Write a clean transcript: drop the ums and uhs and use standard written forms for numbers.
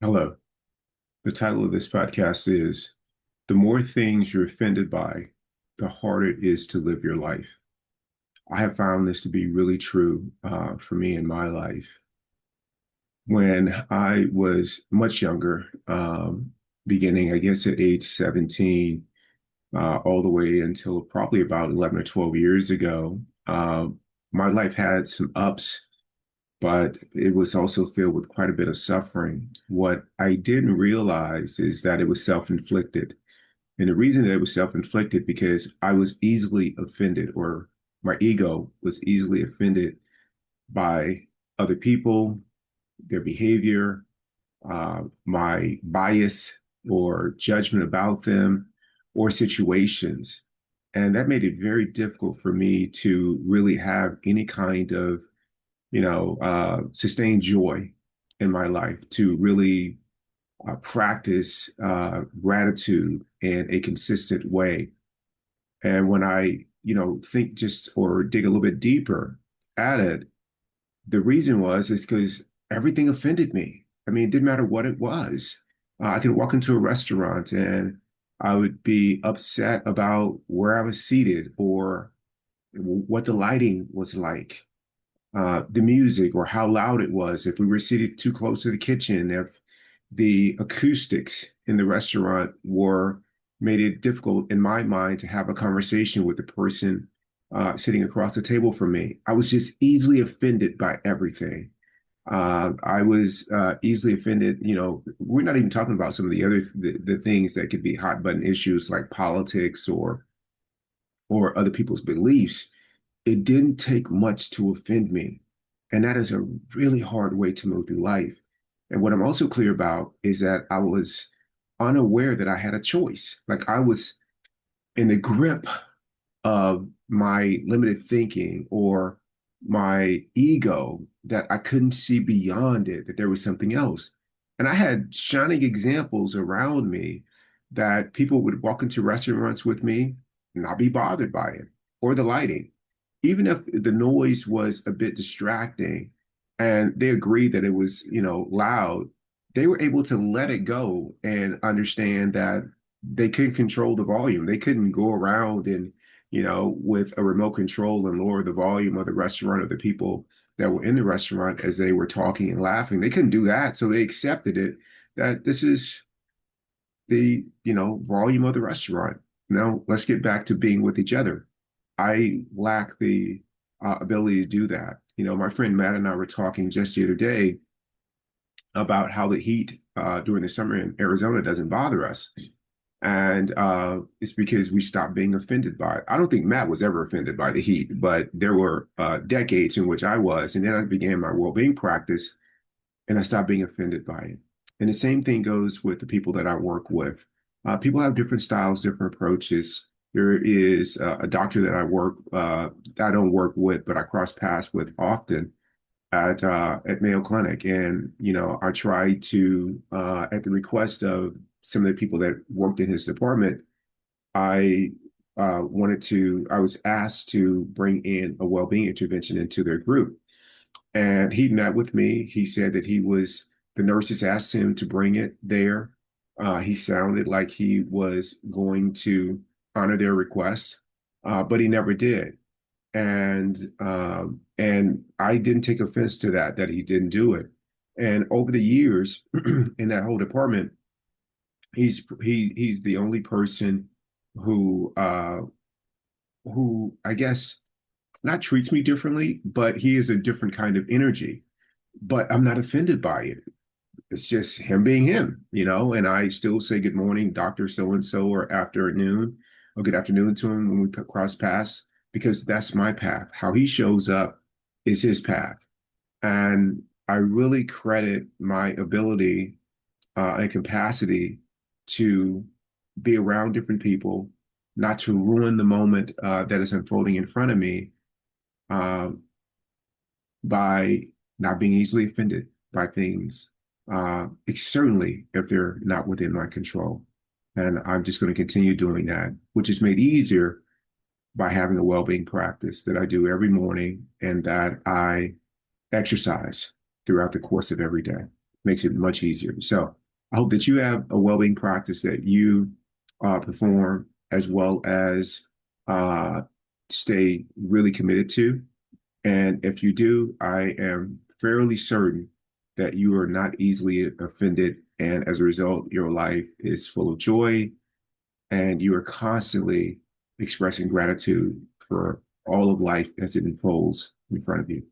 Hello. The title of this podcast is The More Things You're Offended By, the Harder it is to live your life. I have found this to be really true for me in my life. When I was much younger, beginning, I guess, at age 17, all the way until probably about 11 or 12 years ago, my life had some ups, but it was also filled with quite a bit of suffering. What I didn't realize is that it was self-inflicted. And the reason that it was self-inflicted because I was easily offended, or my ego was easily offended by other people, their behavior, my bias or judgment about them, or situations. And that made it very difficult for me to really have any kind of, sustained joy in my life, to really practice gratitude in a consistent way. And when I, think just or dig a little bit deeper at it, the reason is because everything offended me. I mean, it didn't matter what it was. I could walk into a restaurant and I would be upset about where I was seated or what the lighting was like, the music or how loud it was, if we were seated too close to the kitchen, if the acoustics in the restaurant were made it difficult in my mind to have a conversation with the person sitting across the table from me. I was just easily offended by everything. I was easily offended. We're not even talking about some of the other the things that could be hot button issues like politics or other people's beliefs. It didn't take much to offend me. And that is a really hard way to move through life. And what I'm also clear about is that I was unaware that I had a choice. Like I was in the grip of my limited thinking or my ego that I couldn't see beyond it, that there was something else. And I had shining examples around me that people would walk into restaurants with me and not be bothered by it or the lighting. Even if the noise was a bit distracting and they agreed that it was, loud, they were able to let it go and understand that they couldn't control the volume. They couldn't go around and with a remote control and lower the volume of the restaurant or the people that were in the restaurant as they were talking and laughing. They couldn't do that. So they accepted it that this is the, volume of the restaurant. Now let's get back to being with each other. I lack the ability to do that. My friend Matt and I were talking just the other day about how the heat during the summer in Arizona doesn't bother us. And it's because we stopped being offended by it. I don't think Matt was ever offended by the heat, but there were decades in which I was. And then I began my well-being practice and I stopped being offended by it. And the same thing goes with the people that I work with. People have different styles, different approaches. There is a doctor that I don't work with, but I cross paths with often at Mayo Clinic, and I tried to, at the request of some of the people that worked in his department, I I was asked to bring in a well-being intervention into their group, and he met with me. He said that the nurses asked him to bring it there. He sounded like he was going to honor their request, but he never did. And I didn't take offense to that he didn't do it. And over the years in that whole department, he's the only person who who I guess not treats me differently, but he is a different kind of energy. But I'm not offended by it. It's just him being him, and I still say good morning, Dr. So and so, or afternoon, or good afternoon to him when we cross paths, because that's my path. How he shows up is his path. And I really credit my ability and capacity to be around different people, not to ruin the moment that is unfolding in front of me uh, by not being easily offended by things, certainly if they're not within my control. And I'm just going to continue doing that, which is made easier by having a well-being practice that I do every morning and that I exercise throughout the course of every day. makes it much easier. So I hope that you have a well-being practice that you perform as well as uh, stay really committed to. And if you do, I am fairly certain that you are not easily offended. And as a result, your life is full of joy and you are constantly expressing gratitude for all of life as it unfolds in front of you.